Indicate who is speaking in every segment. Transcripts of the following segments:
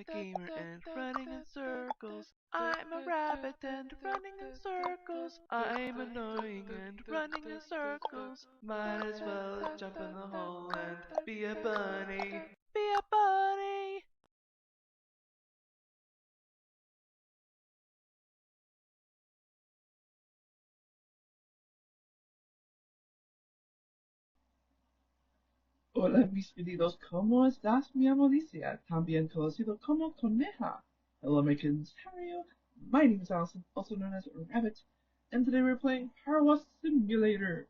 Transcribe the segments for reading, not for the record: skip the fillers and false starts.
Speaker 1: a gamer and running in circles. I'm a rabbit and running in circles. I'm annoying and running in circles. Might as well jump in the hole and be a bunny. Be a bunny!
Speaker 2: Hola mis queridos, ¿cómo estás? Me llamo Alicia, también conocido como Coneja. Hello my kittens, how are you? My name is Allison, also known as Rabbit, and today we're playing PowerWash Simulator.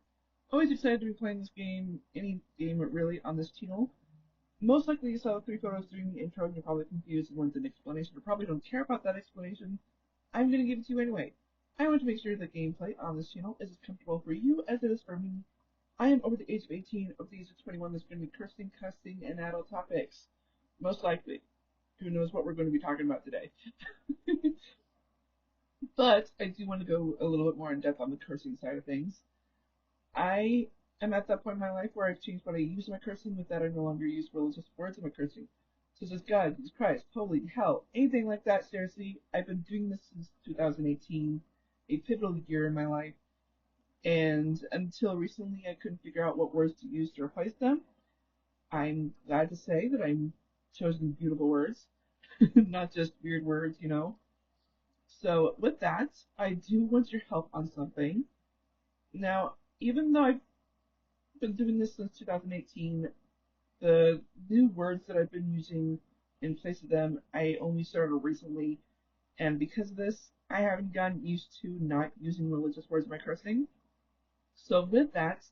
Speaker 2: Always excited to be playing this game, any game really, on this channel. Most likely you saw 3 photos during the intro and you're probably confused and want an explanation, or probably don't care about that explanation. I'm going to give it to you anyway. I want to make sure the gameplay on this channel is as comfortable for you as it is for me. I am over the age of 18. Of the age of 21, there's going to be cursing, cussing, and adult topics. Most likely. Who knows what we're going to be talking about today. But I do want to go a little bit more in depth on the cursing side of things. I am at that point in my life where I've changed what I use in my cursing with that I no longer use religious words in my cursing. Such as God, Jesus Christ, holy hell, anything like that, seriously. I've been doing this since 2018, a pivotal year in my life. And until recently I couldn't figure out what words to use to replace them. I'm glad to say that I'm chosen beautiful words, not just weird words, you know. So with that, I do want your help on something. Now, even though I've been doing this since 2018, the new words that I've been using in place of them, I only started recently. And because of this, I haven't gotten used to not using religious words in my cursing. So with that,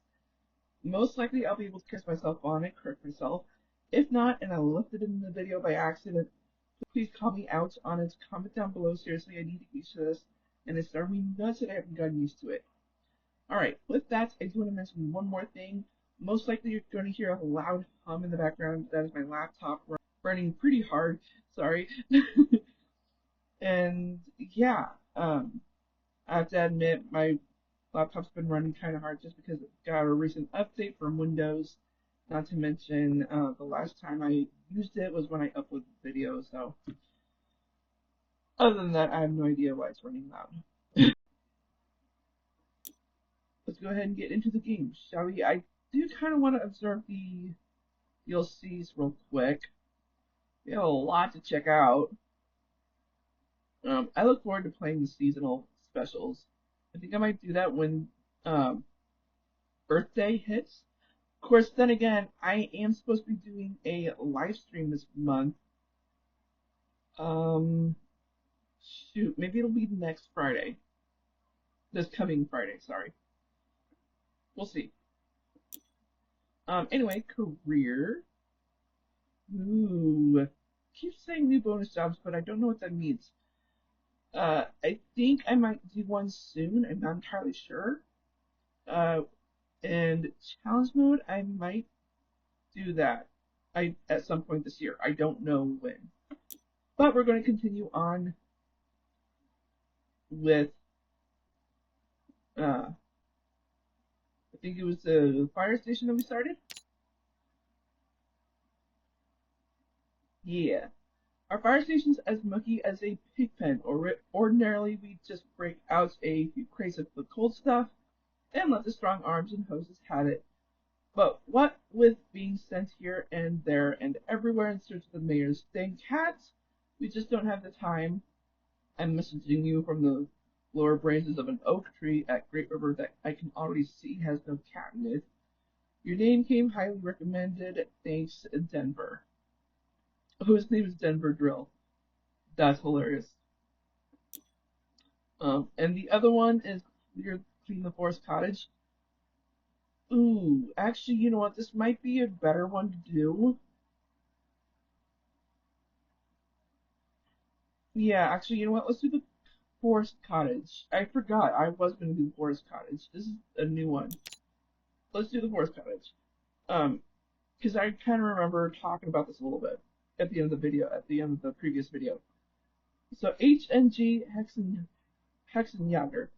Speaker 2: most likely I'll be able to catch myself on it, correct myself. If not, and I left it in the video by accident, please call me out on it. Comment down below. Seriously, I need to get used to this, and it's driving me nuts that I haven't gotten used to it. Alright, with that, I do want to mention one more thing. Most likely you're going to hear a loud hum in the background. That is my laptop running pretty hard. Sorry. And yeah, I have to admit my laptop's been running kind of hard just because it got a recent update from Windows. Not to mention, the last time I used it was when I uploaded the video, so other than that, I have no idea why it's running loud. Let's go ahead and get into the game, shall we? I do kind of want to observe the DLCs real quick. We have a lot to check out. I look forward to playing the seasonal specials. I think I might do that when birthday hits. Of course, then again, I am supposed to be doing a live stream this month. Shoot, maybe it'll be next Friday. This coming Friday, sorry. We'll see. Anyway, career. Ooh. Keep saying new bonus jobs, but I don't know what that means. I think I might do one soon. I'm not entirely sure. And challenge mode, I might do that. At some point this year. I don't know when. But we're going to continue on with I think it was the fire station that we started. Yeah. Our fire station's as mucky as a pig pen, or ordinarily we just break out a few crates of the cold stuff and let the strong arms and hoses have it. But what with being sent here and there and everywhere in search of the mayor's dang cat, we just don't have the time. I'm messaging you from the lower branches of an oak tree at Great River that I can already see has no cat in it. Your name came highly recommended. Thanks, Denver. Oh, his name is Denver Drill. That's hilarious. And the other one is Clean the Forest Cottage. Ooh, actually, you know what? This might be a better one to do. Yeah, actually, you know what? Let's do the Forest Cottage. I forgot I was going to do the Forest Cottage. This is a new one. Let's do the Forest Cottage. Because I kind of remember talking about this a little bit at the end of the video, at the end of the previous video. So HNG Hexenjäger,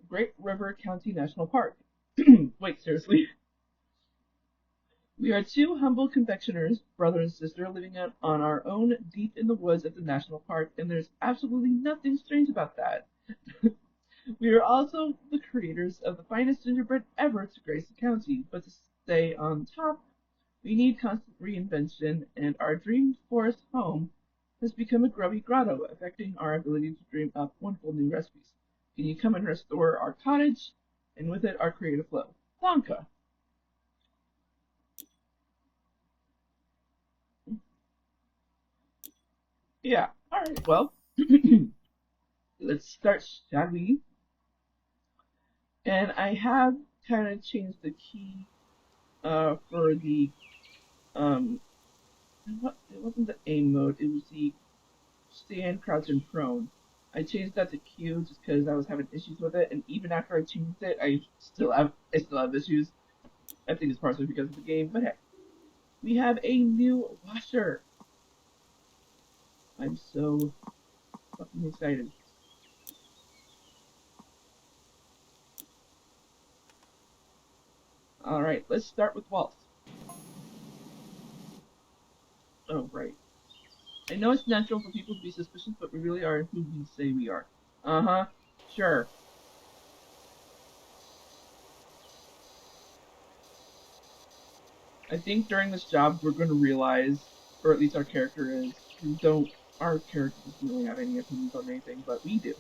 Speaker 2: Great River County National Park. Wait, seriously? We are two humble confectioners, brother and sister, living out on our own deep in the woods at the national park, and there's absolutely nothing strange about that. We are also the creators of the finest gingerbread ever to grace the county, but to stay on top, we need constant reinvention, and our dream forest home has become a grubby grotto, affecting our ability to dream up wonderful new recipes. Can you come and restore our cottage, and with it our creative flow? Blanca. Yeah, alright, well, let's start, shall we? And I have kind of changed the key for the um it wasn't the aim mode, it was the stand, crouch, and prone. I changed that to Q just because I was having issues with it, and even after I changed it, I still have issues. I think it's partially because of the game, but hey, we have a new washer. I'm so fucking excited. All right, let's start with Walt. Oh right, I know it's natural for people to be suspicious, but we really are who we say we are. Uh huh. Sure. I think during this job we're going to realize, or at least our character is, we don't. Our character doesn't really have any opinions on anything, but we do.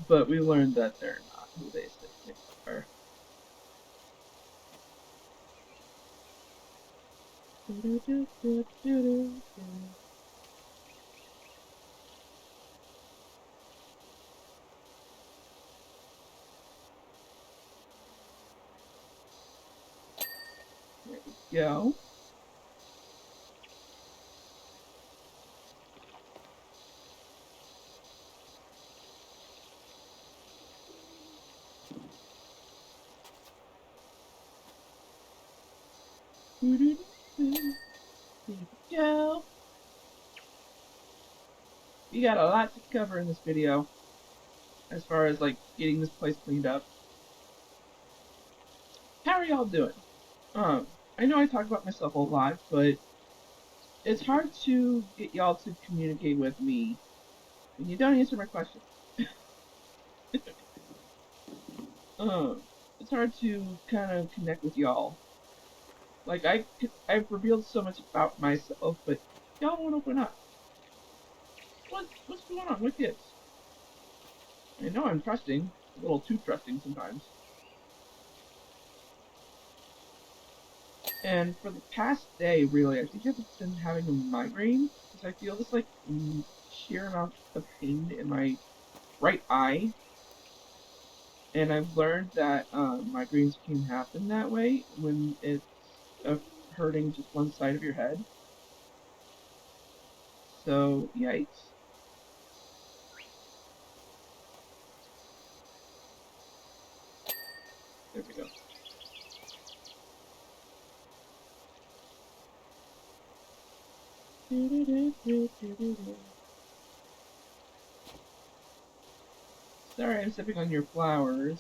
Speaker 2: But we learned that they're not who they say they are. There we go. There we go. We got a lot to cover in this video as far as like getting this place cleaned up. How are y'all doing? I know I talk about myself a lot, but it's hard to get y'all to communicate with me when you don't answer my questions. Um, it's hard to kind of connect with y'all. Like I've revealed so much about myself, but y'all won't open up. What's going on with kids? I know I'm trusting, a little too trusting sometimes. And for the past day, really, I think I've been having a migraine because I feel this like sheer amount of pain in my right eye, and I've learned that migraines can happen that way when it's hurting just one side of your head. So yikes. There we go. Sorry, I'm stepping on your flowers.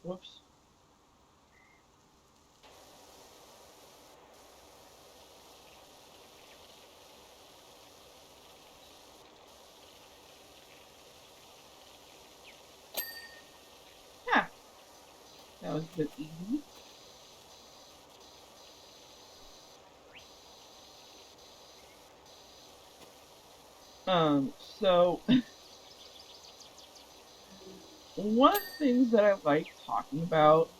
Speaker 2: Whoops. Ha! That was a bit easy. So one of the things that I like talking about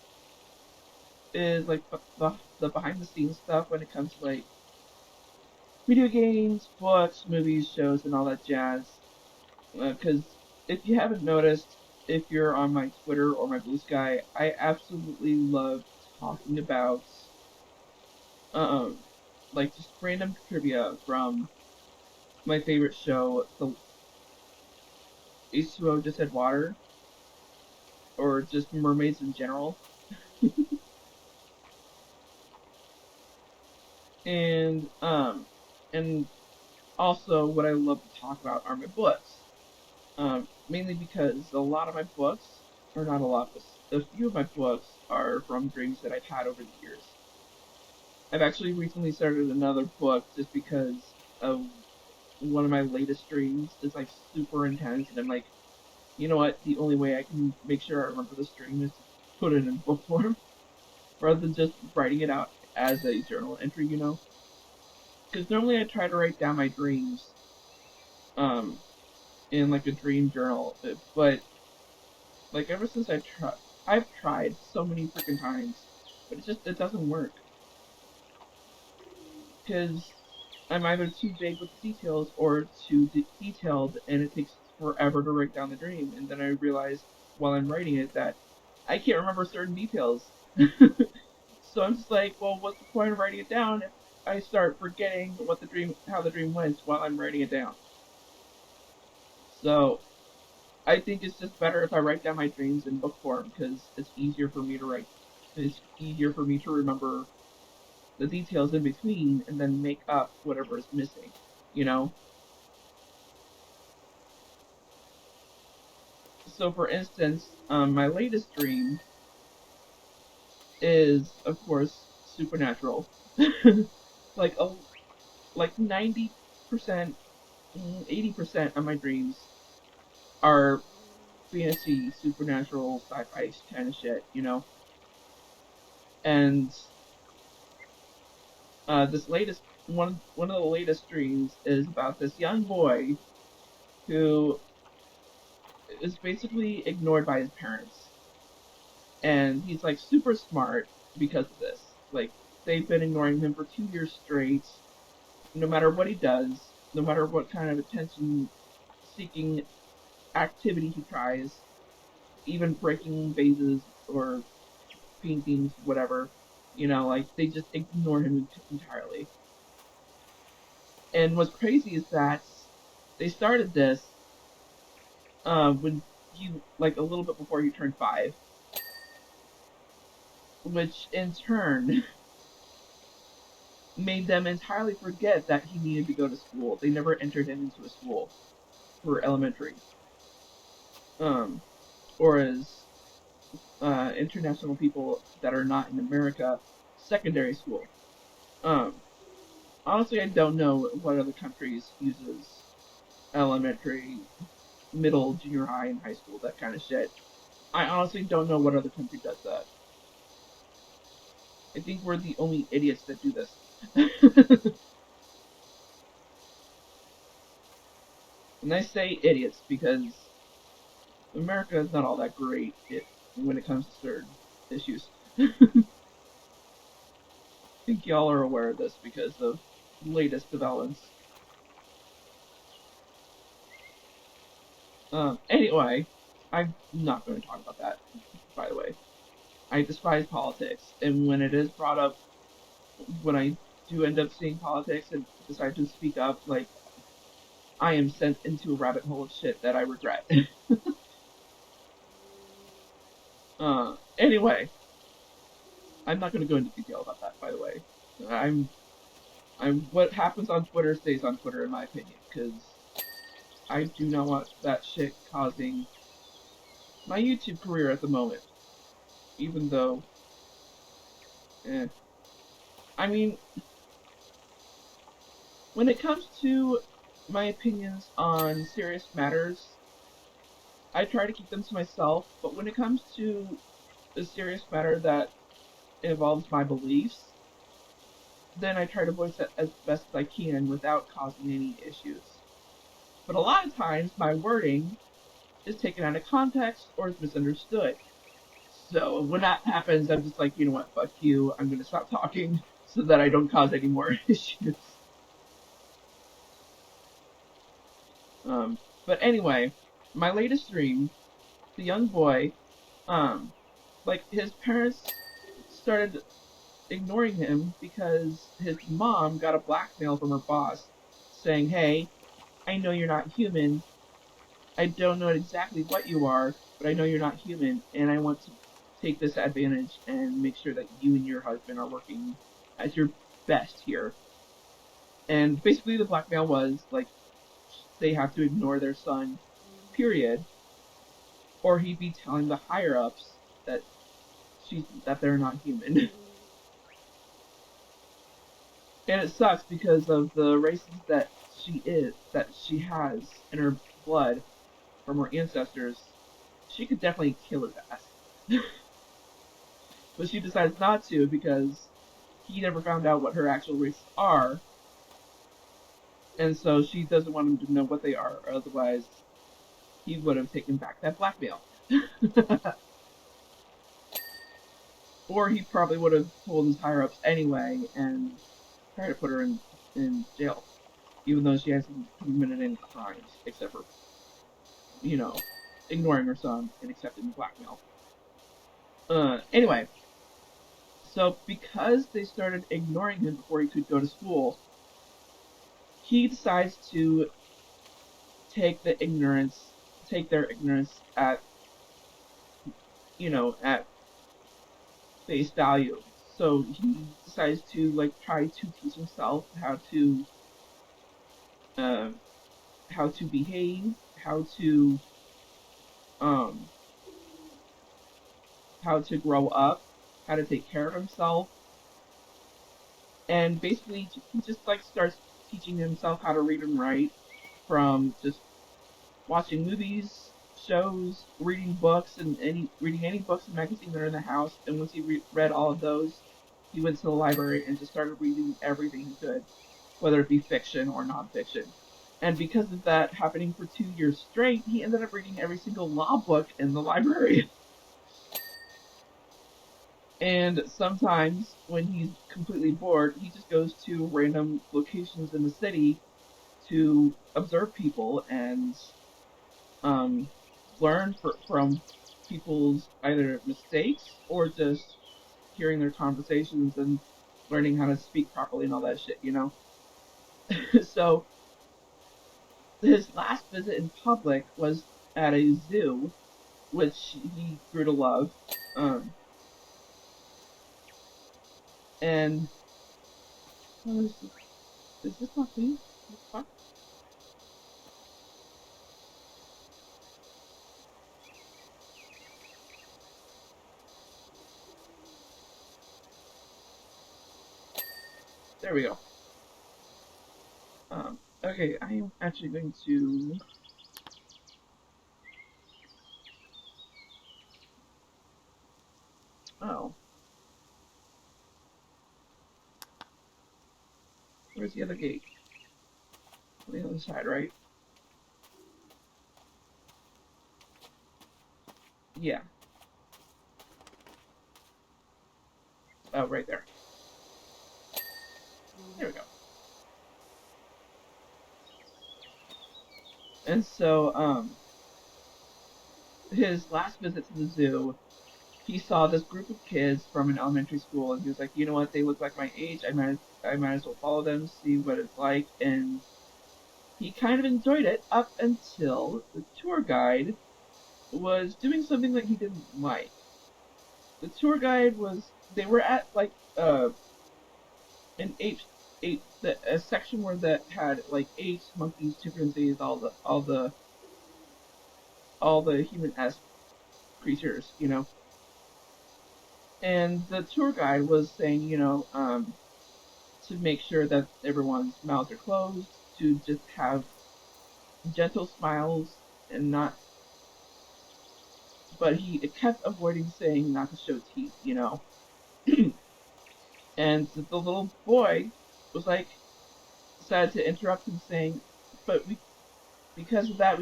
Speaker 2: is like the behind the scenes stuff when it comes to like video games, books, movies, shows, and all that jazz. Because if you haven't noticed, if you're on my Twitter or my Blue Sky, I absolutely love talking about um like just random trivia from my favorite show, H2O just had water, or just mermaids in general. And and also what I love to talk about are my books. Mainly because a lot of my books, or not a lot, but a few of my books are from dreams that I've had over the years. I've actually recently started another book just because of one of my latest dreams is like super intense, and I'm like, you know what? The only way I can make sure I remember this dream is to put it in book form rather than just writing it out as a journal entry, you know? Because normally I try to write down my dreams, um, in like a dream journal, but like ever since I've tried so many freaking times, but it doesn't work because I'm either too vague with the details or too detailed, and it takes forever to write down the dream. And then I realize while I'm writing it that I can't remember certain details. So I'm just like, well, what's the point of writing it down if I start forgetting how the dream went while I'm writing it down? So I think it's just better if I write down my dreams in book form because it's easier for me to write. It's easier for me to remember the details in between and then make up whatever is missing, you know? So, for instance, my latest dream is, of course, supernatural. like a, like 90%, 80% of my dreams are fantasy, supernatural, sci-fi kind of shit, you know? And this latest one of the latest dreams is about this young boy who is basically ignored by his parents, and he's like super smart because of this. Like they've been ignoring him for 2 years straight, no matter what he does, no matter what kind of attention-seeking activity he tries, even breaking vases or paintings, whatever. You know, like they just ignore him entirely. And what's crazy is that they started this when he like a little bit before he turned 5, which in turn made them entirely forget that he needed to go to school. They never entered him into a school for elementary, um, or as international people that are not in America, secondary school. Um, Honestly, I don't know what other countries uses elementary, middle, junior high, and high school, that kind of shit. I honestly don't know what other country does that. I think we're the only idiots that do this. And I say idiots because America is not all that great when it comes to certain issues. I think y'all are aware of this because of latest developments. Anyway, I'm not going to talk about that, by the way. I despise politics, and when it is brought up, when I do end up seeing politics and decide to speak up, like, I am sent into a rabbit hole of shit that I regret. Anyway, I'm not going to go into detail about that, by the way. I'm, what happens on Twitter stays on Twitter, in my opinion, because I do not want that shit causing my YouTube career at the moment. Even though, eh. I mean, when it comes to my opinions on serious matters, I try to keep them to myself, but when it comes to a serious matter that involves my beliefs, then I try to voice it as best as I can without causing any issues. But a lot of times, my wording is taken out of context or is misunderstood. So when that happens, I'm just like, you know what, fuck you, I'm gonna stop talking so that I don't cause any more issues. But anyway, my latest dream, the young boy, um, like his parents started ignoring him because his mom got a blackmail from her boss saying, hey, I know you're not human, I don't know exactly what you are, but I know you're not human, and I want to take this advantage and make sure that you and your husband are working at your best here. And basically, the blackmail was like they have to ignore their son, period, or he'd be telling the higher ups that they're not human. And it sucks because of the races that she has in her blood from her ancestors. She could definitely kill his ass. But she decides not to because he never found out what her actual races are, and so she doesn't want him to know what they are, or otherwise he would have taken back that blackmail. Or he probably would have told his higher ups anyway and tried to put her in jail, even though she hasn't committed any crimes except for, you know, ignoring her son and accepting the blackmail. Anyway, so because they started ignoring him before he could go to school, he decides to take their ignorance at, at face value. So he decides to like try to teach himself uh, how to behave, um, how to grow up, how to take care of himself, and basically he just like starts teaching himself how to read and write from just watching movies, shows, reading books, and reading any books and magazines that are in the house. And once he read all of those, he went to the library and just started reading everything he could, whether it be fiction or nonfiction. And because of that happening for 2 years straight, he ended up reading every single law book in the library. And sometimes when he's completely bored, he just goes to random locations in the city to observe people and um, learn from people's either mistakes or just hearing their conversations and learning how to speak properly and all that shit. So his last visit in public was at a zoo, which he grew to love. Um, and oh, is this not clean? What the fuck? There we go. Okay, I am actually going to. Oh, where's the other gate? On the other side, right? Yeah. Oh, right there. There we go. And so, his last visit to the zoo, he saw this group of kids from an elementary school, and he was like, you know what? They look like my age. I might as well follow them, see what it's like. And he kind of enjoyed it up until the tour guide was doing something that he didn't like. The tour guide was they were at like an a section where that had like apes, monkeys, chimpanzees, all the human-esque creatures. And the tour guide was saying, to make sure that everyone's mouths are closed, to just have gentle smiles and not. But he kept avoiding saying not to show teeth. And the little boy was like, decided to interrupt him, saying, "But because of that,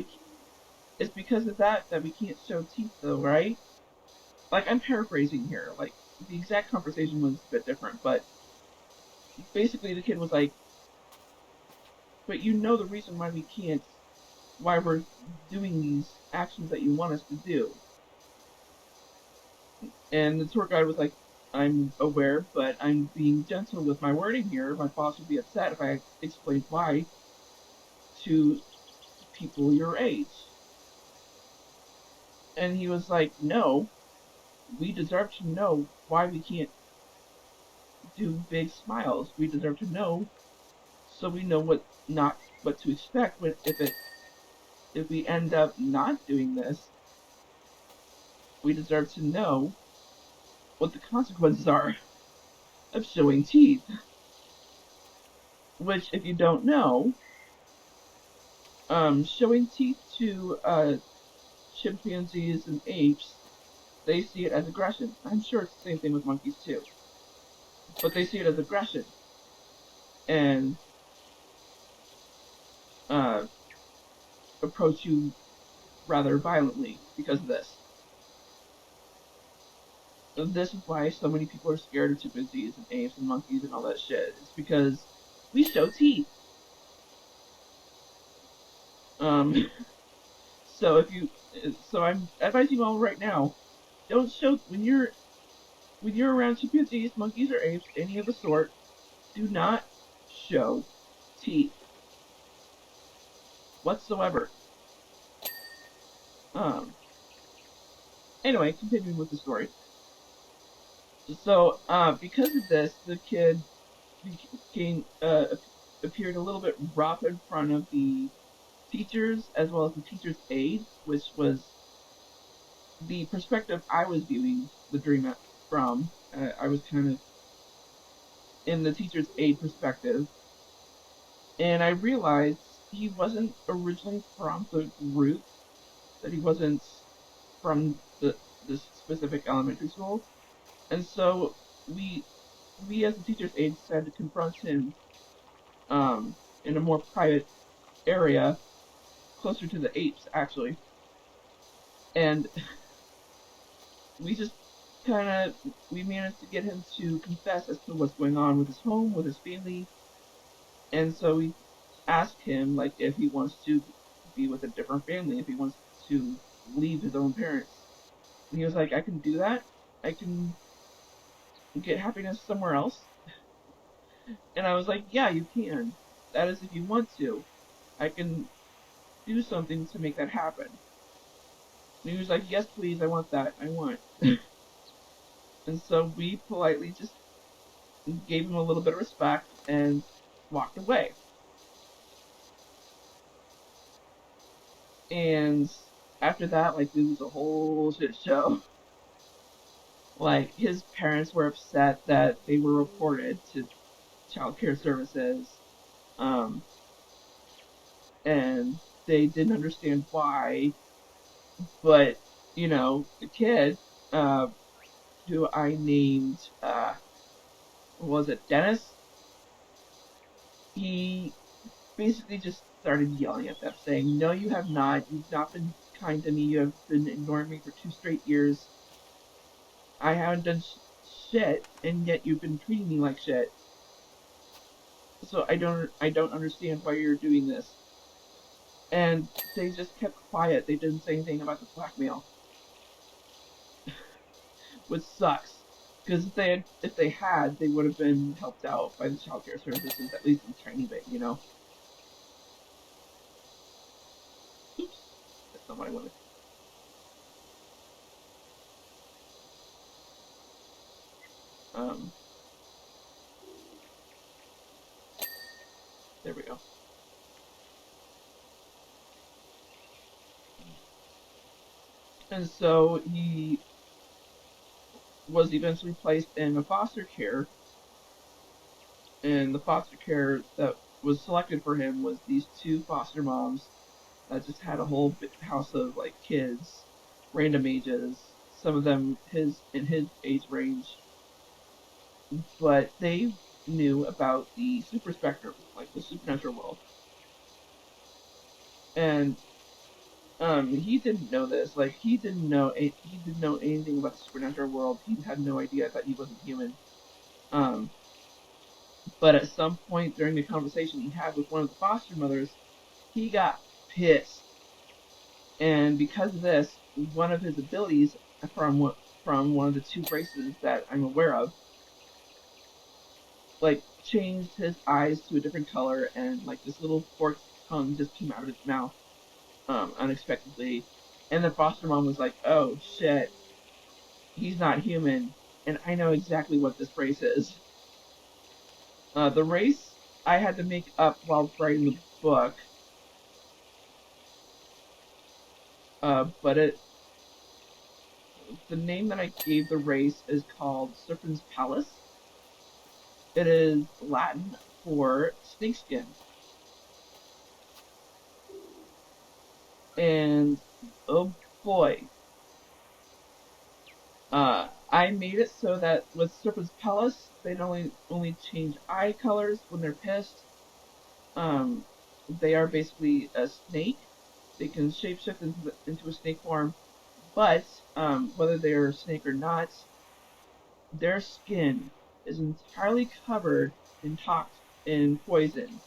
Speaker 2: it's because of that we can't show teeth, though, right?" Like I'm paraphrasing here. Like the exact conversation was a bit different, but basically the kid was like, "But you know the reason why we can't, why we're doing these actions that you want us to do." And the tour guide was like, "I'm aware, but I'm being gentle with my wording here. My boss would be upset if I explained why to people your age." And he was like, no, we deserve to know why we can't do big smiles. We deserve to know so we know what to expect when if we end up not doing this. We deserve to know what the consequences are of showing teeth. Which, if you don't know, showing teeth to chimpanzees and apes, they see it as aggression. I'm sure it's the same thing with monkeys too, but they see it as aggression and uh, approach you rather violently because of this. This is why so many people are scared of chimpanzees and apes and monkeys and all that shit. It's because we show teeth. Um, so if you, so I'm advising you all right now, don't show when you're around chimpanzees, monkeys, or apes, any of the sort. Do not show teeth whatsoever. Um. Anyway, continuing with the story. So, because of this, the kid became appeared a little bit rough in front of the teachers as well as the teacher's aide, which was the perspective I was viewing the dream from. I was kind of in the teacher's aide perspective, and I realized he wasn't originally from the group, that he wasn't from this specific elementary school, and so we we as the teacher's aide decided to confront him in a more private area, closer to the apes actually, and we just kind of we managed to get him to confess as to what's going on with his home, with his family, and so we asked him like if he wants to be with a different family, if he wants to leave his own parents, and he was like, I can do that. I can get happiness somewhere else. And I was like, yeah, you can. That is if you want to. I can do something to make that happen. And he was like, yes, please, I want that. I want. And so we politely just gave him a little bit of respect and walked away. And after that, like, it was a whole shit show. Like, his parents were upset that they were reported to child care services. Um, and they didn't understand why. But, the kid, uh, who I named, was it Dennis? He basically just started yelling at them, saying, no, you have not. You've not been kind to me. You have been ignoring me for 2 straight years. I haven't done shit, and yet you've been treating me like shit. So I don't understand why you're doing this. And they just kept quiet. They didn't say anything about the blackmail, which sucks. Because if they had, they would have been helped out by the child care services, at least a tiny bit. Oops, that's not what I wanted. Um, there we go. And so he was eventually placed in a foster care, and the foster care that was selected for him was these two foster moms that just had a whole house of like kids, random ages, some of them his age range, but they knew about the super spectrum, like the supernatural world, and he didn't know this. Like he didn't know anything about the supernatural world. He had no idea that he wasn't human. Um, but at some point during the conversation he had with one of the foster mothers, he got pissed, and because of this, one of his abilities from one of the two races that I'm aware of, like changed his eyes to a different color, and like this little forked tongue just came out of his mouth, unexpectedly, And the foster mom was like, oh shit, he's not human, and I know exactly what this race is. The race I had to make up while writing the book, but the name that I gave the race is called Serpent's Palace. It is Latin for snakeskin. And oh boy, I made it so that with Serpent's Palace, they don't only change eye colors when they're pissed. Um, they are basically a snake. They can shapeshift into a snake form, but whether they're a snake or not, their skin is entirely covered in poison.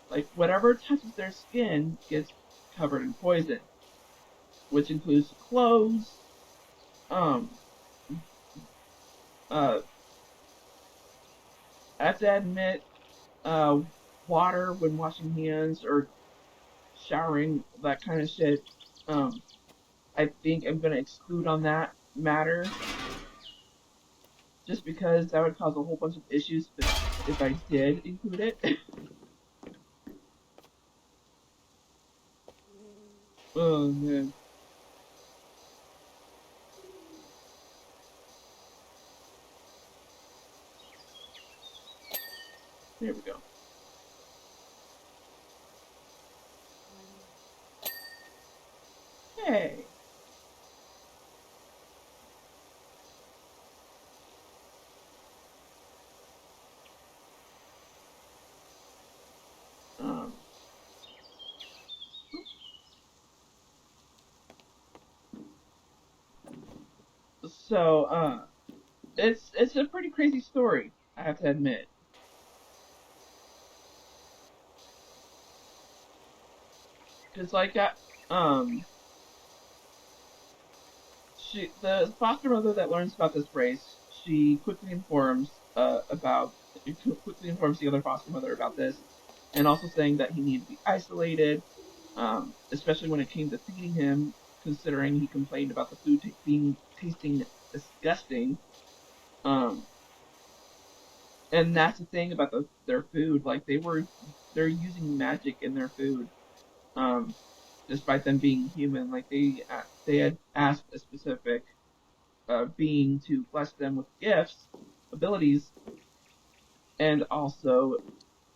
Speaker 2: Like whatever touches their skin gets covered in poison, which includes clothes, um, uh, I have to admit, uh, water when washing hands or showering, that kind of shit. Um, I think I'm gonna exclude on that matter, just because that would cause a whole bunch of issues if I did include it. Oh man, there we go. Hey, um, so it's a pretty crazy story, I have to admit. Cause like um, the foster mother that learns about this race, she quickly informs the other foster mother about this, and also saying that he needed to be isolated, especially when it came to feeding him, considering he complained about the food tasting disgusting. Um, and that's the thing about their food, like they're using magic in their food, um, despite them being human. Like they had asked a specific being to bless them with gifts, abilities, and also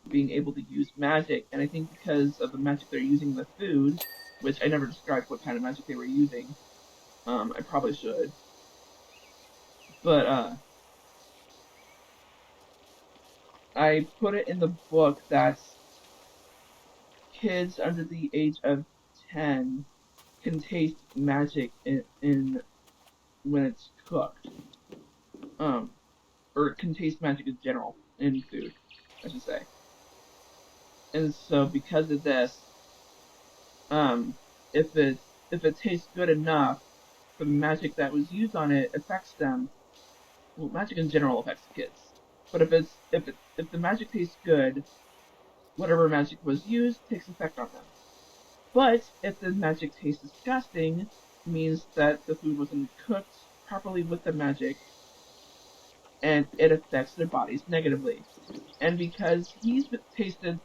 Speaker 2: being able to use magic. And I think because of the magic they're using in the food, which I never described what kind of magic they were using, I probably should. But I put it in the book that kids under the age of 10 can taste magic in when it's cooked, um, or can taste magic in general in food, I should say. And so because of this, um, if it tastes good enough, the magic that was used on it affects them. Well, magic in general affects the kids, but if the magic tastes good, whatever magic was used takes effect on them. But if the magic tastes disgusting, means that the food wasn't cooked properly with the magic, and it affects their bodies negatively. And because he's tasted,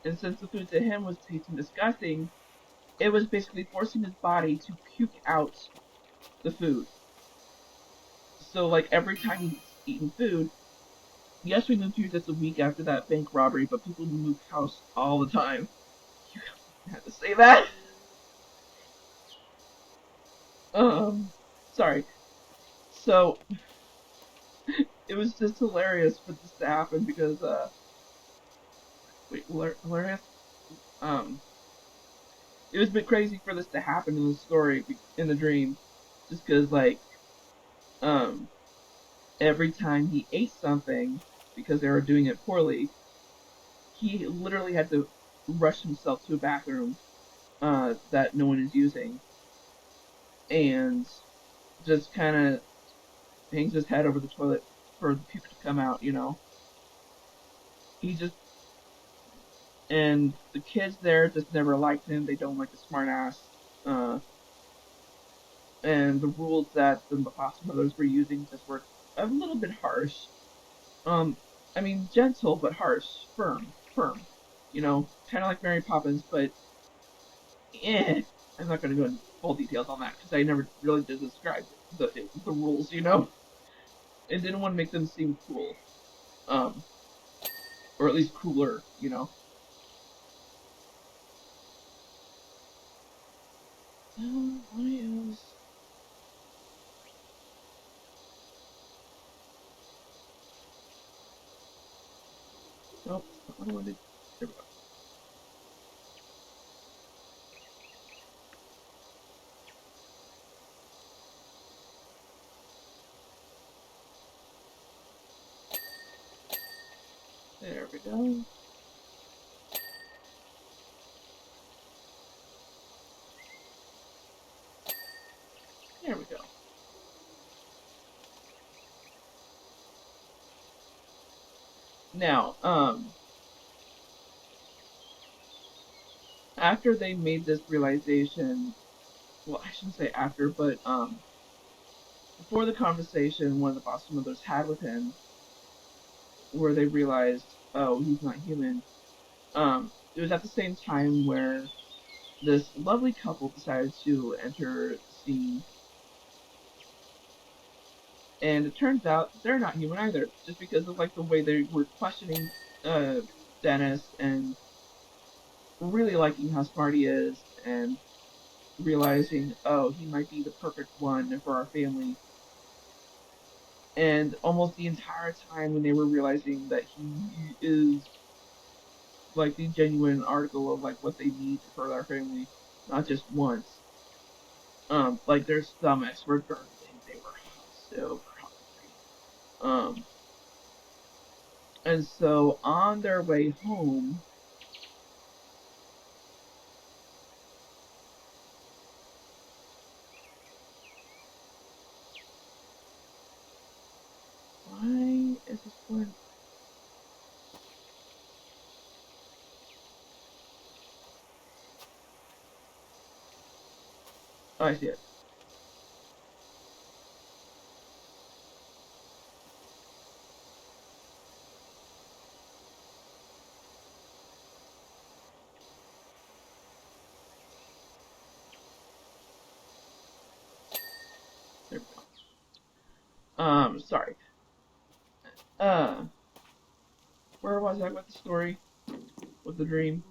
Speaker 2: and since the food to him was tasting disgusting, it was basically forcing his body to puke out the food. So like every time he's eaten food, yes, we moved here just a week after that bank robbery, but people move house all the time. You have to say that. Um, sorry. So it was just hilarious for this to happen because wait, hilarious. Um, it was a bit crazy for this to happen in the story in the dream, just because like um every time he ate something because they were doing it poorly, he literally had to rush himself to a bathroom that no one is using, and just kind of hangs his head over the toilet for the puke to come out. He just and the kids there just never liked him. They don't like the smart ass. and the rules that the foster mothers were using just were a little bit harsh. Um, I mean, gentle but harsh, firm. You know, kind of like Mary Poppins, but eh. I'm not going to go into full details on that because I never really did describe the rules. You know, and didn't want to make them seem cruel, um, or at least crueler. You know. Why is nope? That's not what I wanted. There we go. There we go. There we go. Now, after they made this realization, well, I shouldn't say after, but before the conversation one of the foster mothers had with him, where they realized, oh, he's not human. It was at the same time where this lovely couple decided to enter the scene, and it turns out they're not human either, just because of like the way they were questioning uh Dennis and really liking how smart he is and realizing, oh, he might be the perfect one for our family. And almost the entire time when they were realizing that he is like the genuine article of like what they need for their family, not just once. Like their stomachs were gurgling, they were super hungry. And so on their way home, why is this one? Oh, I see it. There we go. Sorry. Uh, where was I with the story? With the dream?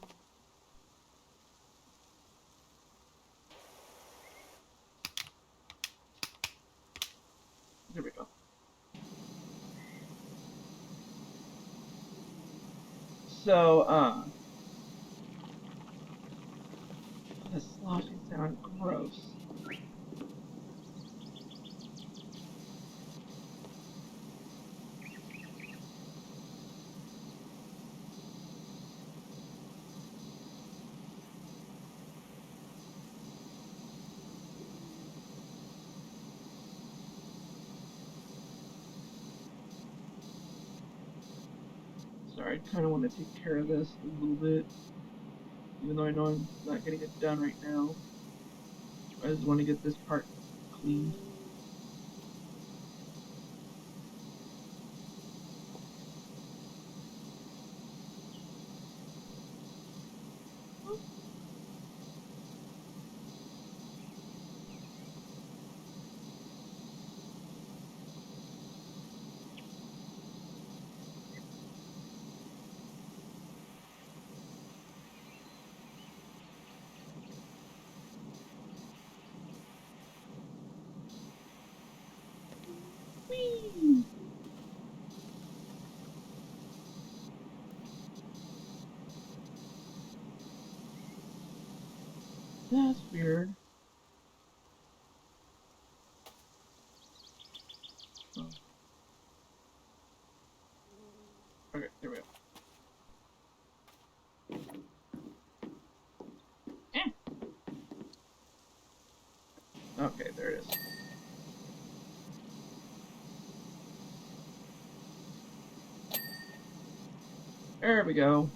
Speaker 2: There we go. So, the sloshing sound, gross. Sorry, I kind of want to take care of this a little bit, even though I know I'm not getting it done right now. I just want to get this part cleaned. Whee! That's weird. Oh, okay, there we go. Eh. Okay, there it is. There we go.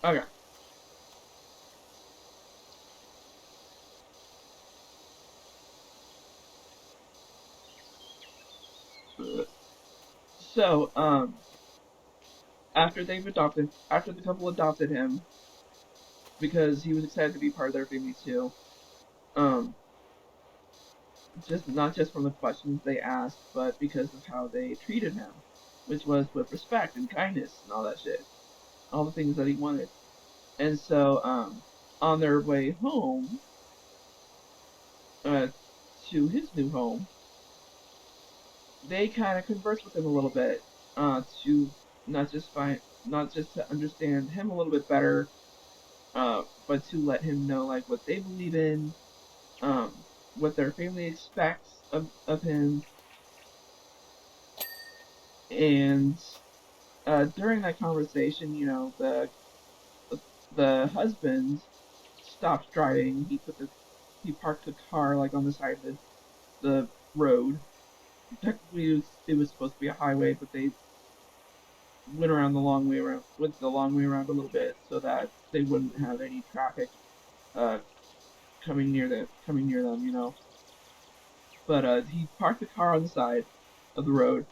Speaker 2: Okay. So, after the couple adopted him, because he was excited to be part of their family too, um, just not just from the questions they asked, but because of how they treated him, which was with respect and kindness and all that shit, all the things that he wanted. And so, on their way home, uh, to his new home, they kind of conversed with him a little bit, to not just to understand him a little bit better, but to let him know like what they believe in, what their family expects of him, and during that conversation, the husband stopped driving. He parked the car like on the side of the road. Technically, it was supposed to be a highway, but they went the long way around a little bit so that they wouldn't have any traffic uh coming near them, But he parked the car on the side of the road,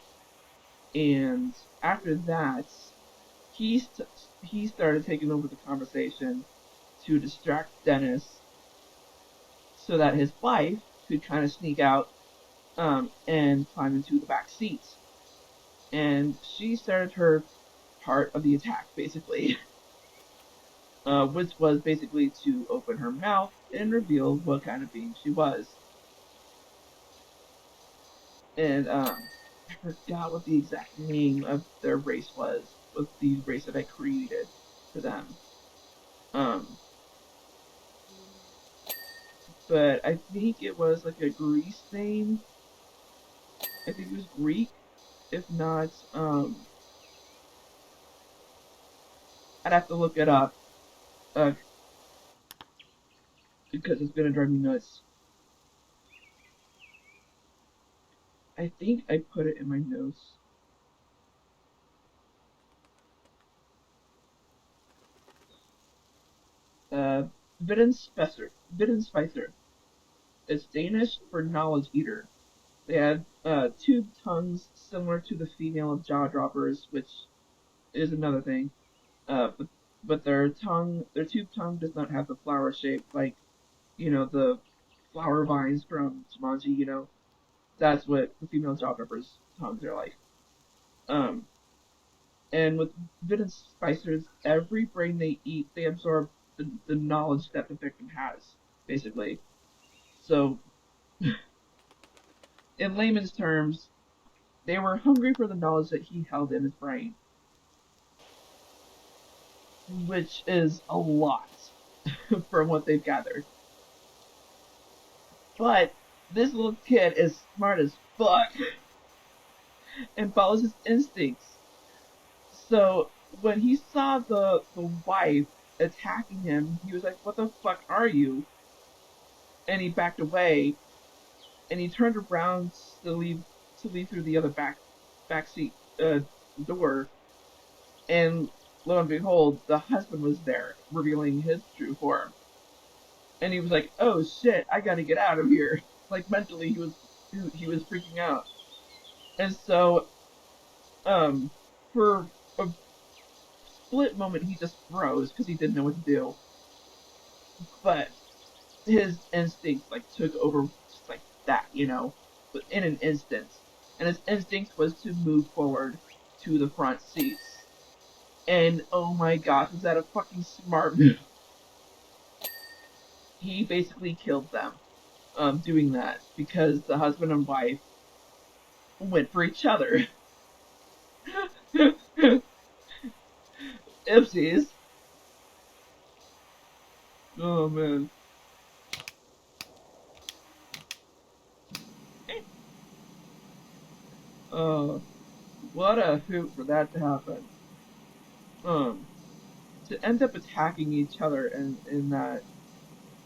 Speaker 2: and after that, he st- he started taking over the conversation to distract Dennis so that his wife could kind of sneak out, and climb into the back seat. And she started her part of the attack, basically, which was basically to open her mouth and reveal what kind of being she was. And I forgot what the exact name of their race was, with the race that I created for them. Um, but I think it was like a Greece name. I think it was Greek. If not, I'd have to look it up, uh, because it's gonna drive me nuts. I think I put it in my notes. Uh, Spicer. It's Danish for knowledge eater. They had tube tongues similar to the female of jaw droppers, which is another thing. But their tube tongue does not have the flower shape like the flower vines from Jumanji. That's what the female jaw droppers' tongues are like. Um, and with Vidin spicers, every brain they eat, they absorb the knowledge that the victim has, basically. So, in layman's terms, they were hungry for the knowledge that he held in his brain, which is a lot from what they've gathered. But this little kid is smart as fuck and follows his instincts. So when he saw the wife attacking him, he was like, "What the fuck are you?" And he backed away, and he turned around to leave through the other back seat door, and lo and behold, the husband was there, revealing his true form. And he was like, "Oh shit, I gotta get out of here." Like mentally, he was freaking out, and so um for a split moment he just froze because he didn't know what to do. But his instincts like took over just like that, but in an instant. And his instinct was to move forward to the front seats. And oh my gosh, was that a fucking smart move? He basically killed them, doing that because the husband and wife went for each other. Ipsies. Oh man. Uh, what a hoot for that to happen. Um, to end up attacking each other in that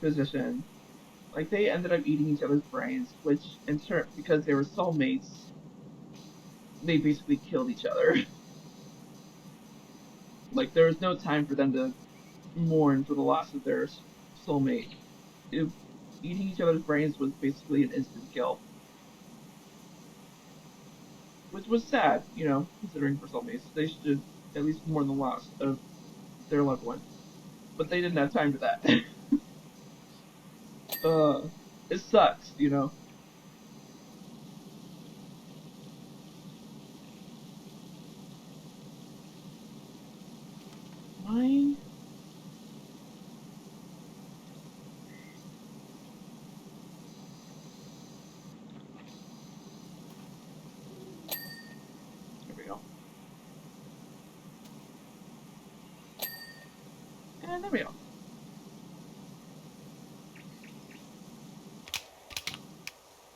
Speaker 2: position. Like they ended up eating each other's brains, which in turn, because they were soulmates, they basically killed each other. Like there was no time for them to mourn for the loss of their soulmate. If eating each other's brains was basically an instant kill, which was sad, considering for soulmates. They should at least mourn the loss of their loved one. But they didn't have time for that. It sucks. Why? There we go. And there we go.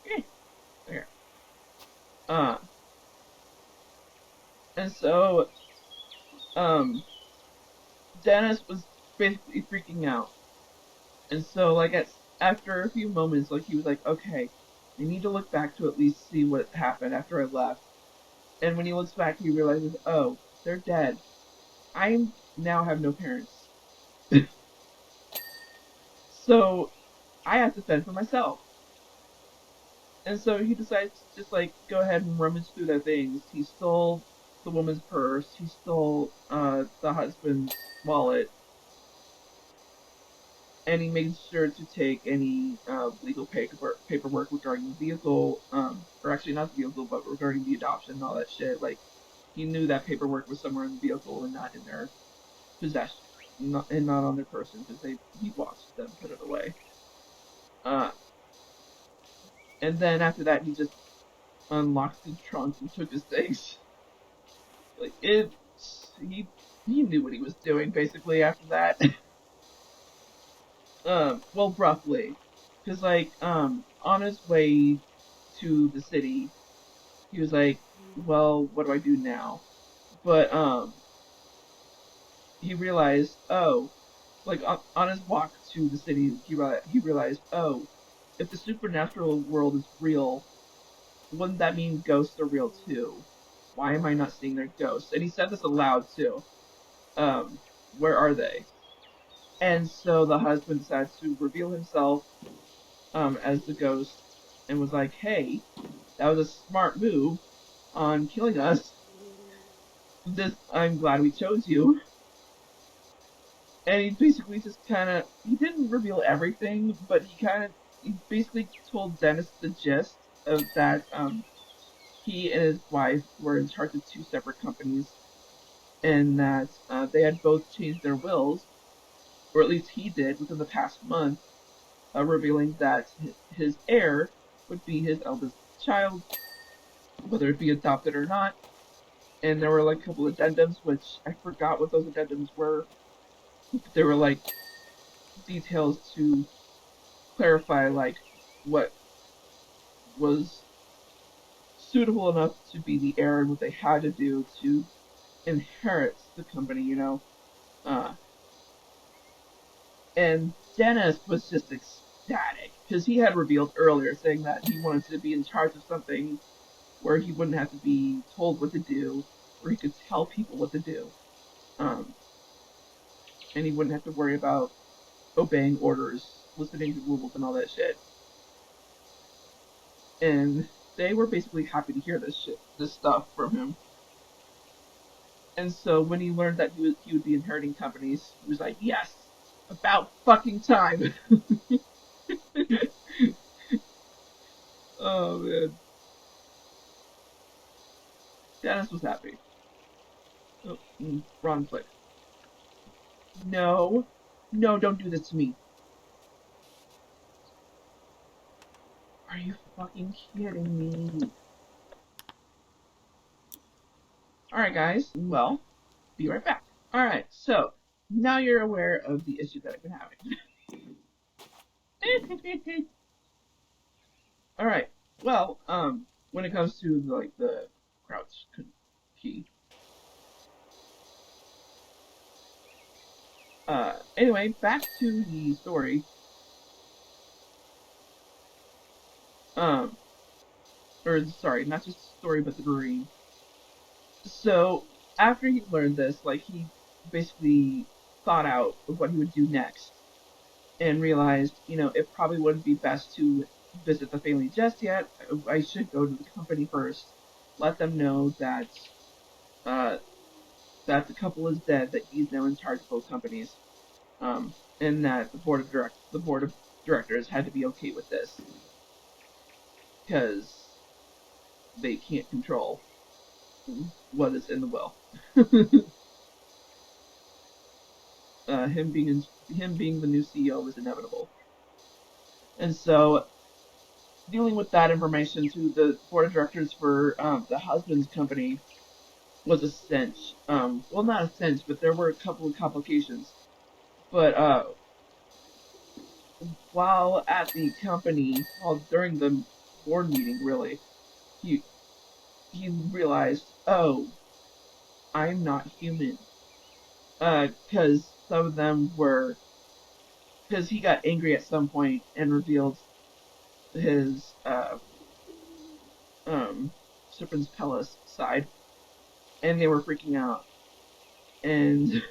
Speaker 2: Okay, there. Uh, and so, um, Dennis was basically freaking out. And so, like, after a few moments, like, he was like, okay, I need to look back to at least see what happened after I left. And when he looks back, he realizes, oh, they're dead. I now have no parents. So, I have to fend for myself. And so he decides to just, like, go ahead and rummage through their things. He stole the woman's purse. He stole, the husband's wallet. And he made sure to take any legal paperwork regarding the vehicle, or actually not the vehicle, but regarding the adoption and all that shit. Like, he knew that paperwork was somewhere in the vehicle and not in their possession, and not on their person, because he watched them put it away. Uh, and then after that, he just unlocked the trunk and took his things. Like he knew what he was doing basically after that. Well, roughly, because like on his way to the city, he was like, well, what do I do now? But he realized, oh, like on his walk to the city, he realized, oh, if the supernatural world is real, wouldn't that mean ghosts are real too? Why am I not seeing their ghosts? And he said this aloud too. Where are they? And so the husband decides to reveal himself as the ghost and was like, hey, that was a smart move on killing us. I'm glad we chose you. And he basically just he didn't reveal everything, but he basically told Dennis the gist of that, he and his wife were in charge of two separate companies, and that, they had both changed their wills, or at least he did within the past month, revealing that his heir would be his eldest child, whether it be adopted or not. And there were like a couple addendums, which I forgot what those addendums were. There were like details to clarify like what was suitable enough to be the heir and what they had to do to inherit the company. Uh, and Dennis was just ecstatic because he had revealed earlier saying that he wanted to be in charge of something where he wouldn't have to be told what to do, where he could tell people what to do, um, and he wouldn't have to worry about obeying orders, listening to rules, and all that shit. And they were basically happy to hear this stuff from him. And so when he learned that he would be inheriting companies, he was like, "Yes, about fucking time." Oh man, Dennis was happy. Oh, wrong click. No, no, don't do this to me. Are you fucking kidding me? Alright, guys. Well, be right back. Alright, so now you're aware of the issue that I've been having. Alright, well, when it comes to like the crouch key. Anyway, back to the story. Um, or sorry, not just the story, but the dream. So after he learned this, like he basically thought out of what he would do next and realized, it probably wouldn't be best to visit the family just yet. I should go to the company first, let them know that uh, that the couple is dead, that he's now in charge of both companies, and that the board of directors had to be okay with this because they can't control what is in the will. Him being the new CEO was inevitable, and so dealing with that information to the board of directors for the husband's company was a cinch. Well, not a cinch, but there were a couple of complications. But while at the company, during the board meeting, really, he he realized, oh, I'm not human. Because some of them were, because he got angry at some point and revealed his Serpent's Palace side, and they were freaking out. And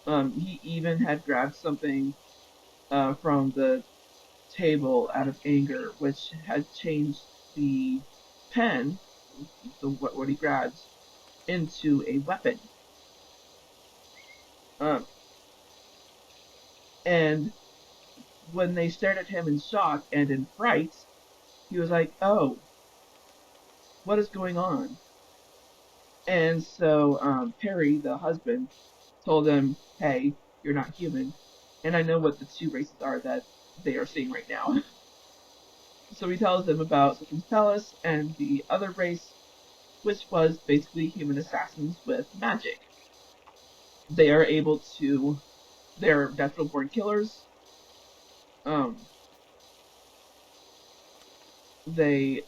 Speaker 2: he even had grabbed something from the table out of anger, which had changed the pen, what he grabbed, into a weapon. Um, and when they stared at him in shock and in fright, he was like, "Oh, what is going on?" And so Perry, the husband, told him, "Hey, you're not human, and I know what the two races are that they are seeing right now." So he tells them about Sultan's Palace and the other race, which was basically human assassins with magic. They are able to, they're natural born killers. They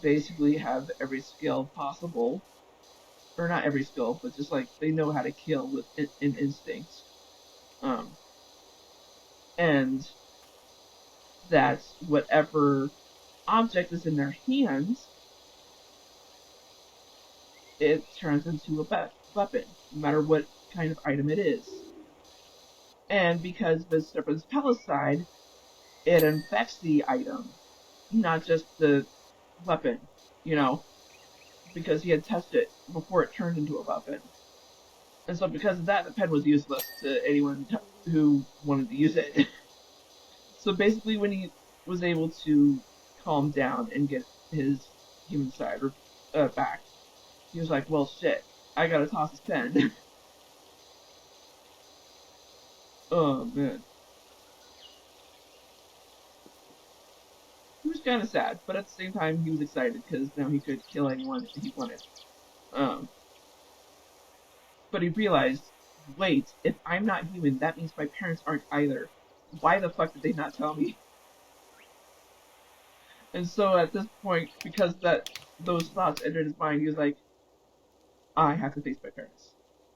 Speaker 2: basically have every skill possible, or not every skill, but just like they know how to kill with an instinct. Um, and that whatever object is in their hands, it turns into a weapon, no matter what kind of item it is. And because the Serpent's Palace side, it infects the item, not just the weapon, because he had tested it before it turned into a weapon. And so because of that, the pen was useless to anyone who wanted to use it. So basically when he was able to calm down and get his human side back, he was like, well, shit, I gotta toss his pen. Oh, man. He was kind of sad, but at the same time, he was excited because now he could kill anyone he wanted. Um, but he realized, wait, if I'm not human, that means my parents aren't either. Why the fuck did they not tell me? And so at this point, because those thoughts entered his mind, he was like, I have to face my parents.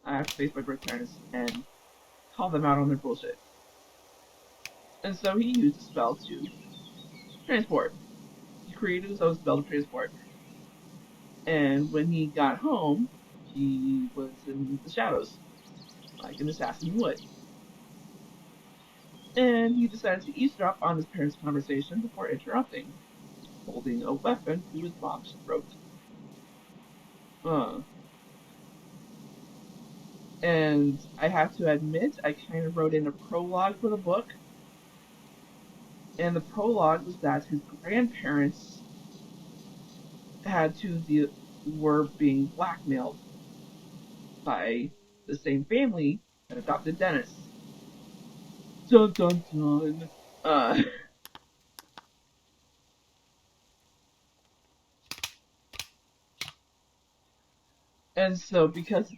Speaker 2: I have to face my birth parents and call them out on their bullshit. And so he used a spell to transport. He created his own spell to transport. And when he got home, he was in the shadows, like an assassin would. And he decided to eavesdrop on his parents' conversation before interrupting, holding a weapon to his mom's throat. Uh, and I have to admit, I kind of wrote in a prologue for the book. And the prologue was that his grandparents were being blackmailed by the same family that adopted Dennis. Dun dun dun. Uh, and so because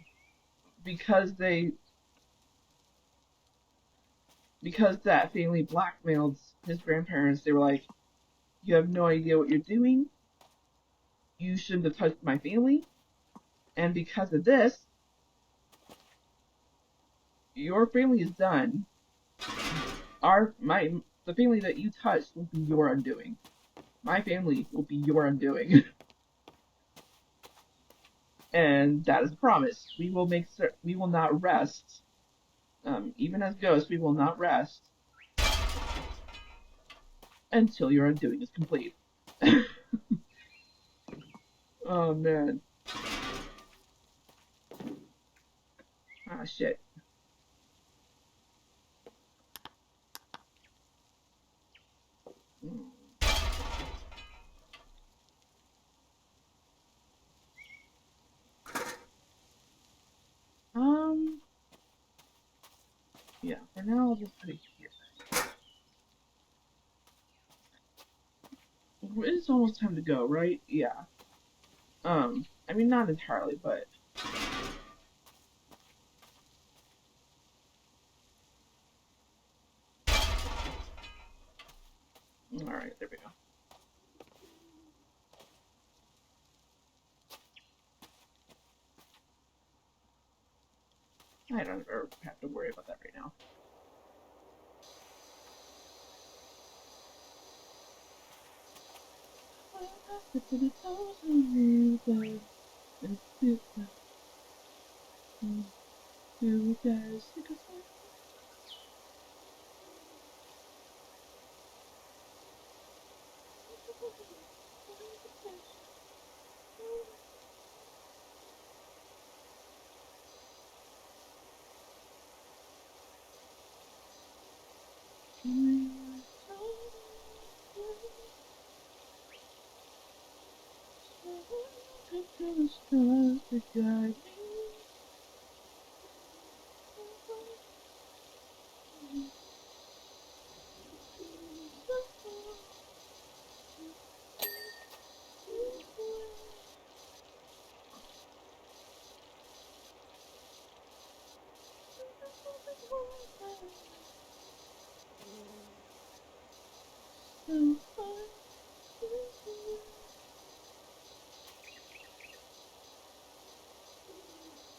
Speaker 2: they because that family blackmailed his grandparents, they were like, "You have no idea what you're doing. You shouldn't have touched my family." And because of this, your family is done. The family that you touched will be your undoing. My family will be your undoing. And that is a promise. We will we will not rest. Even as ghosts, we will not rest until your undoing is complete. Oh man. Ah shit. Um. Yeah. For now, I'll just put it here. It's almost time to go, right? Yeah. I mean, not entirely, but. Alright, there we go. I don't ever have to worry about that right now.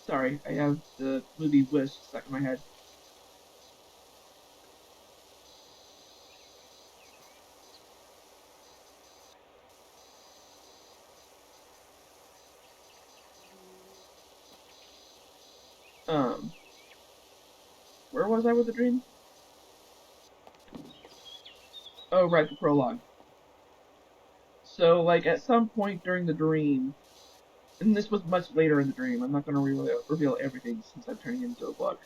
Speaker 2: Sorry, I have the movie Wish stuck in my head. Um, where was I with the dream? Oh, right, the prologue. So, like, at some point during the dream, and this was much later in the dream, I'm not going to reveal everything since I'm turning it into a book.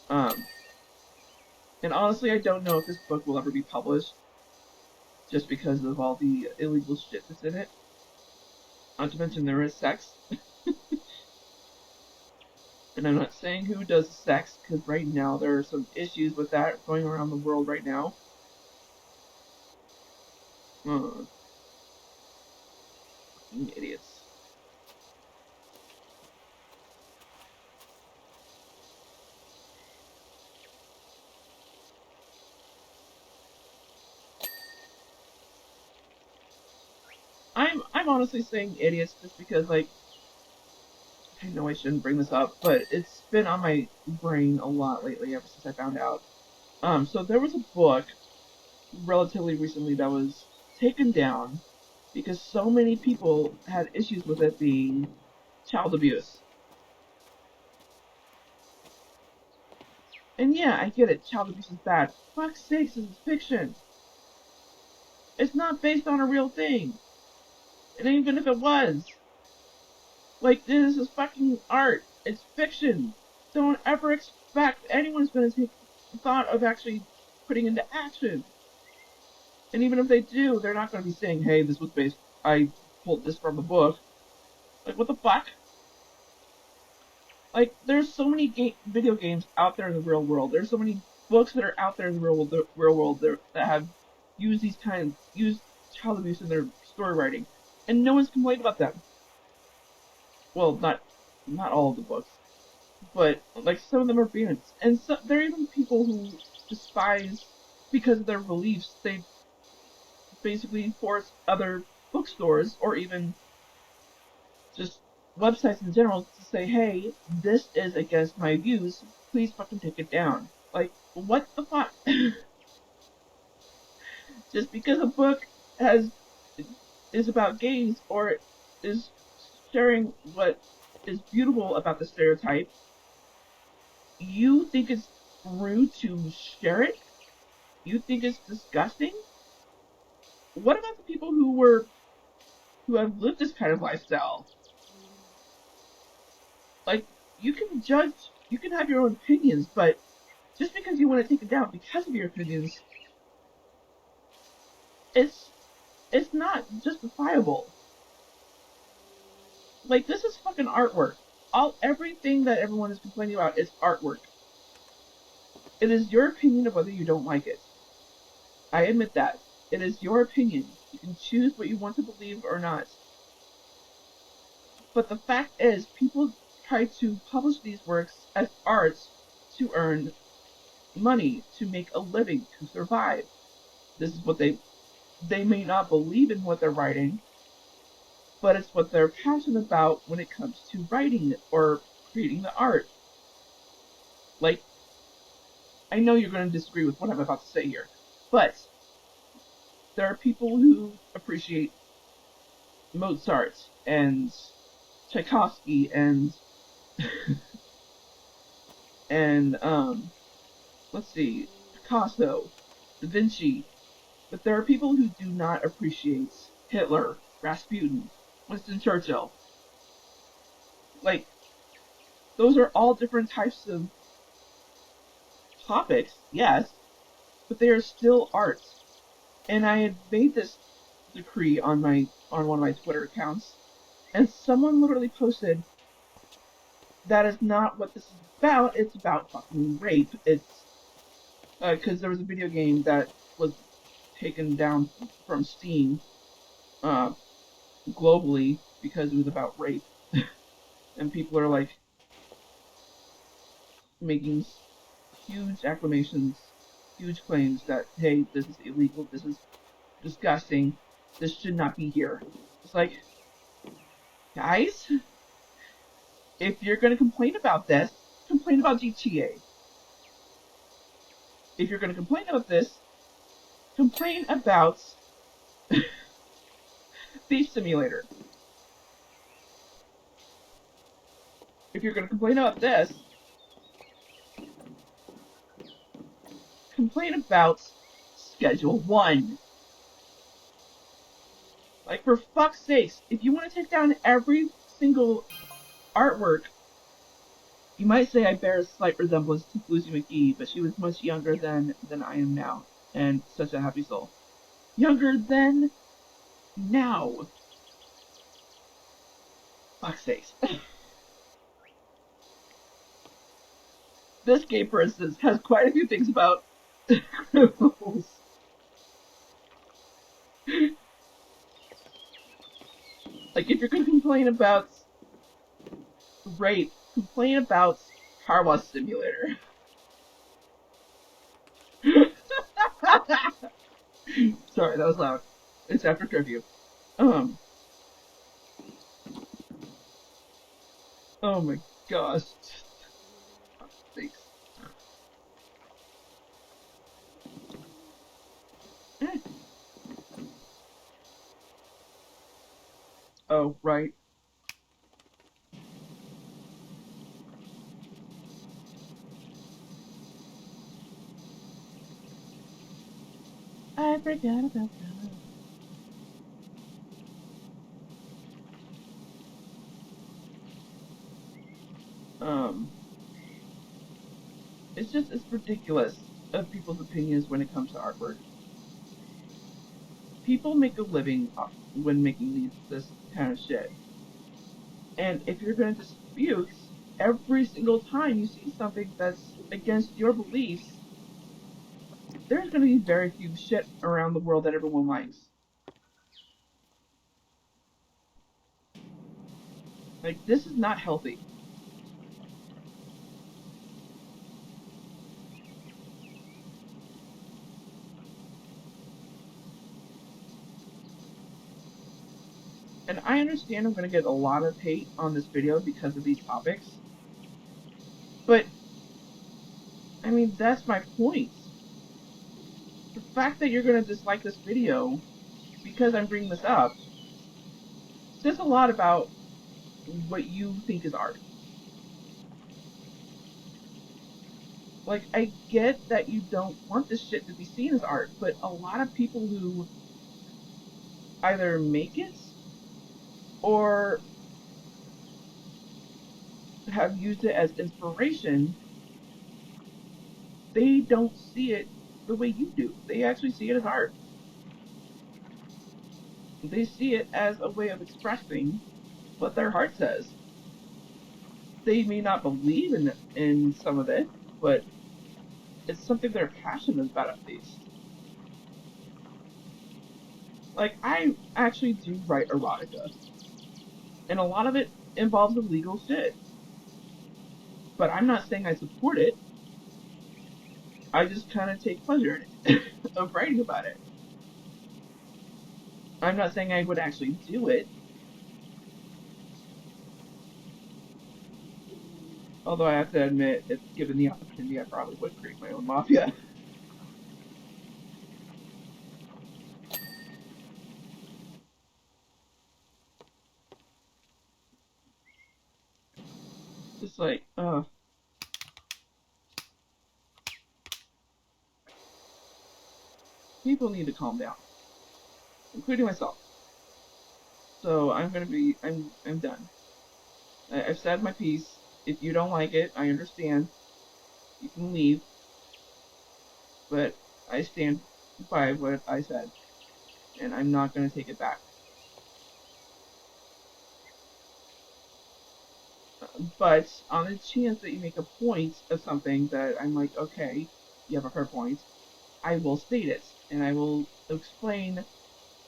Speaker 2: Um, and honestly, I don't know if this book will ever be published, just because of all the illegal shit that's in it. Not to mention there is sex. And I'm not saying who does sex, because right now there are some issues with that going around the world right now. Fucking idiots. I'm honestly saying idiots just because, like, I know I shouldn't bring this up, but it's been on my brain a lot lately ever since I found out. So there was a book relatively recently that was taken down because so many people had issues with it being child abuse. And yeah, I get it, child abuse is bad. Fuck's sakes, this is fiction. It's not based on a real thing. And even if it was, like, this is fucking art. It's fiction. Don't ever expect anyone's gonna take the thought of actually putting into action. And even if they do, they're not gonna be saying, hey, this was based, I pulled this from a book. Like, what the fuck? Like, there's so many video games out there in the real world. There's so many books that are out there in the real world that have used child abuse in their story writing, and no one's complained about them. Well, not all of the books, but like some of them are banned, and so there are even people who despise because of their beliefs. They basically force other bookstores or even just websites in general to say, "Hey, this is against my views. Please fucking take it down." Like, what the fuck? Just because a book has is about gays or is sharing what is beautiful about the stereotype, you think it's rude to share it? You think it's disgusting? What about the people who have lived this kind of lifestyle? Like, you can judge, you can have your own opinions, but just because you want to take it down because of your opinions, it's it's not justifiable. Like, this is fucking artwork. Everything that everyone is complaining about is artwork. It is your opinion of whether you don't like it. I admit that. It is your opinion. You can choose what you want to believe or not. But the fact is, people try to publish these works as art to earn money, to make a living, to survive. This is what they may not believe in what they're writing, but it's what they're passionate about when it comes to writing or creating the art. Like, I know you're going to disagree with what I'm about to say here, but there are people who appreciate Mozart and Tchaikovsky and and let's see, Picasso, Da Vinci, but there are people who do not appreciate Hitler, Rasputin, Winston Churchill. Like, those are all different types of topics, yes, but they are still art. And I had made this decree on one of my Twitter accounts, and someone literally posted, that is not what this is about. It's about fucking rape. It's because there was a video game that was taken down from Steam globally because it was about rape, and people are like making huge acclamations, huge claims that, hey, this is illegal, this is disgusting, this should not be here. It's like, guys, if you're going to complain about this, complain about GTA. If you're going to complain about this, complain about Thief Simulator. If you're going to complain about this, complain about Schedule 1. Like, for fuck's sakes, if you want to take down every single artwork, you might say I bear a slight resemblance to Lucy McGee, but she was much younger than I am now, and such a happy soul. Younger than now. Fuck's sakes. This game, for instance, has quite a few things about criminals. Like, if you're gonna complain about rape, complain about PowerWash Simulator. Sorry, that was loud. It's after curfew. Oh my gosh. Thanks. Oh, right. I forgot about that. It's ridiculous of people's opinions when it comes to artwork. People make a living when making this kind of shit. And if you're going to dispute every single time you see something that's against your beliefs, there's going to be very few shit around the world that everyone likes. Like, this is not healthy. And I understand I'm going to get a lot of hate on this video because of these topics. But, I mean, that's my point. The fact that you're going to dislike this video because I'm bringing this up says a lot about what you think is art. Like, I get that you don't want this shit to be seen as art, but a lot of people who either make it or have used it as inspiration, they don't see it the way you do. They actually see it as art. They see it as a way of expressing what their heart says. They may not believe in some of it, but it's something they're passionate about at least. Like, I actually do write erotica, and a lot of it involves illegal shit. But I'm not saying I support it. I just kind of take pleasure in it, of writing about it. I'm not saying I would actually do it, although I have to admit, if given the opportunity, I probably would create my own mafia. Just like, people need to calm down, including myself. So I'm done. I've said my piece. If you don't like it, I understand. You can leave, but I stand by what I said, and I'm not going to take it back. But on the chance that you make a point of something that I'm like, okay, you have a fair point, I will state it, and I will explain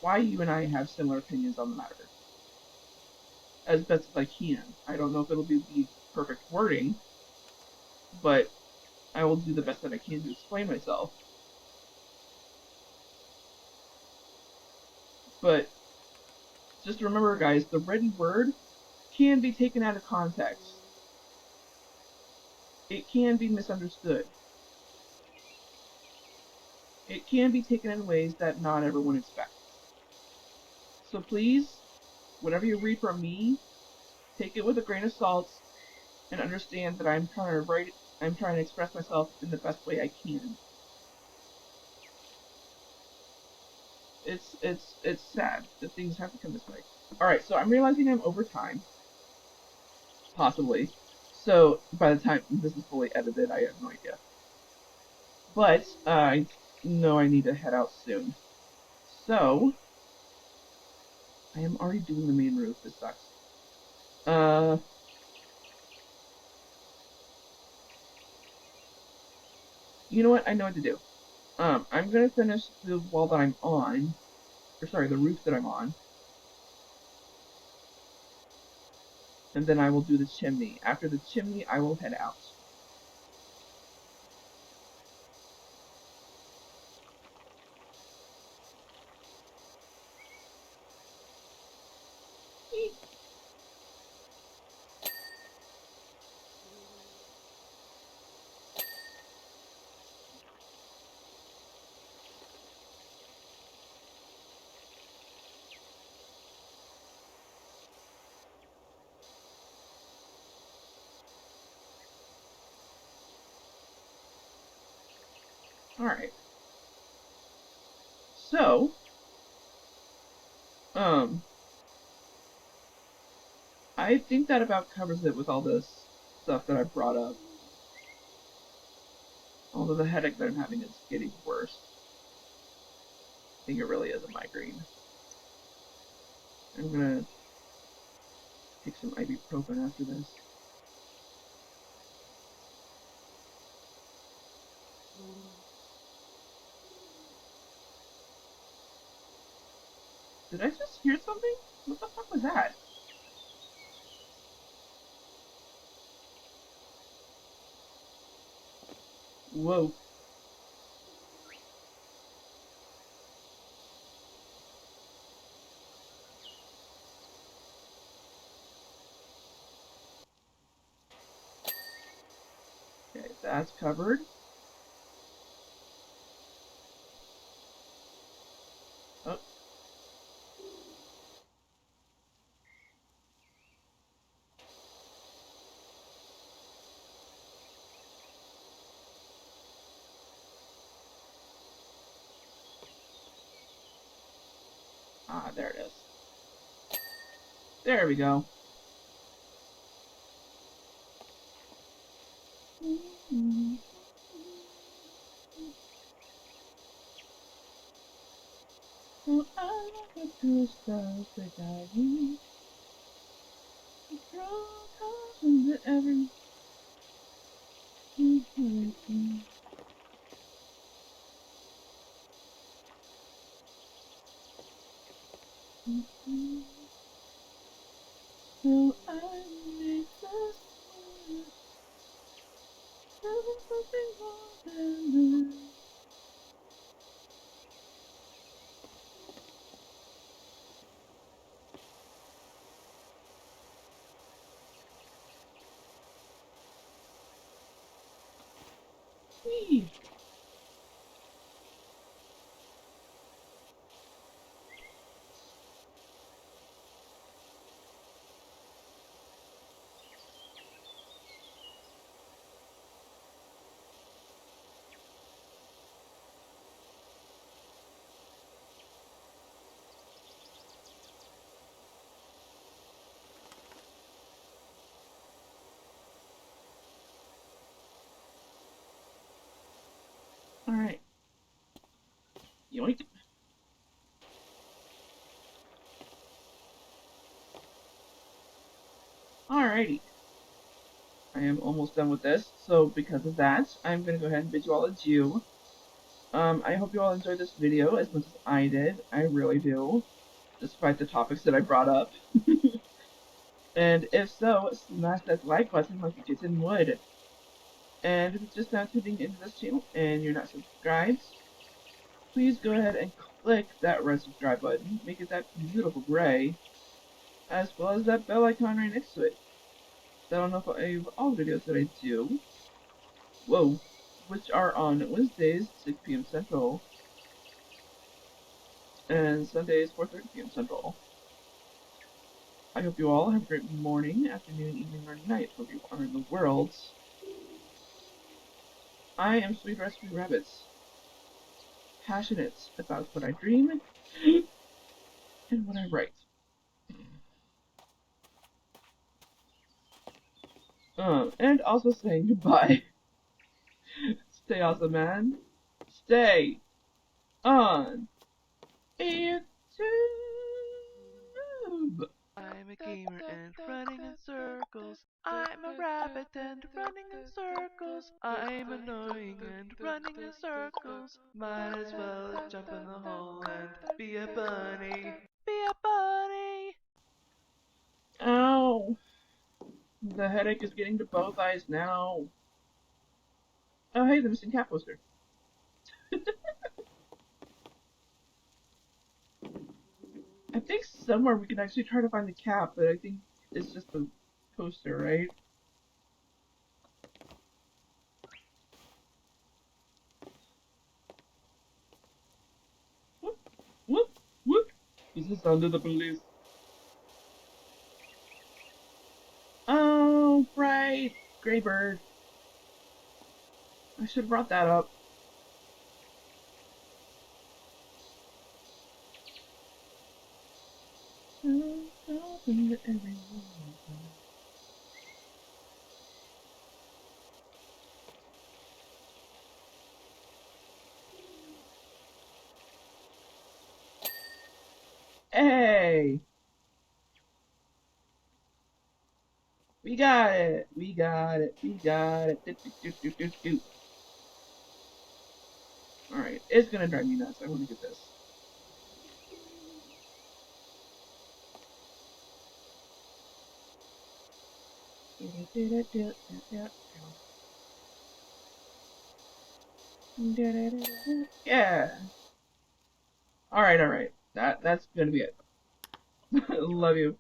Speaker 2: why you and I have similar opinions on the matter as best as I can. I don't know if it'll be the perfect wording, but I will do the best that I can to explain myself. But just remember, guys, the written word can be taken out of context. It can be misunderstood. It can be taken in ways that not everyone expects. So please, whatever you read from me, take it with a grain of salt and understand that I'm trying to express myself in the best way I can. It's sad that things have to come this way. All right, so I'm realizing I'm over time, possibly. So by the time this is fully edited, I have no idea. But I know I need to head out soon. So I am already doing the main roof. This sucks. Uh, you know what? I know what to do. I'm gonna finish the wall that I'm on, or sorry, the roof that I'm on, and then I will do the chimney. After the chimney, I will head out. All right. So, um, I think that about covers it with all this stuff that I brought up. Although the headache that I'm having is getting worse. I think it really is a migraine. I'm gonna take some ibuprofen after this. Did I just hear something? What the fuck was that? Whoa. Okay, that's covered. Oh, Ah, there it is. There we go. So I look up to the stars that guide me. Throw caution to every hurricane. So I make the story, having something more than this. Whee! Alright. Yoink. Alrighty. I am almost done with this, so because of that, I'm gonna go ahead and bid you all adieu. I hope you all enjoyed this video as much as I did. I really do, despite the topics that I brought up. And if so, smash that like button like you did in wood. And if it's just now tuning into this channel and you're not subscribed, please go ahead and click that red subscribe button, make it that beautiful gray, as well as that bell icon right next to it. That'll notify of all the videos that I do. Whoa, which are on Wednesdays, 6 p.m. Central, and Sundays, 4:30 p.m. Central. I hope you all have a great morning, afternoon, evening, or night, wherever you are in the world. I am Sweet Rescue Rabbits, passionate about what I dream and what I write. And also saying goodbye. Stay awesome, man. Stay on YouTube.
Speaker 1: I'm a gamer and running in circles. I'm a rabbit and running in circles. I'm annoying and running in circles. Might as well jump in the hole and be a bunny. Be a bunny!
Speaker 2: Ow. The headache is getting to both eyes now. Oh, hey, the missing cat poster. I think somewhere we can actually try to find the cat, but I think it's just the poster, right? Whoop, whoop, whoop. Is this under the police? Oh, right. Gray bird. I should have brought that up. Hey! We got it! We got it! We got it! Alright, it's gonna drive me nuts. I wanna get this. Yeah! Alright, alright. That's gonna be it. Love you.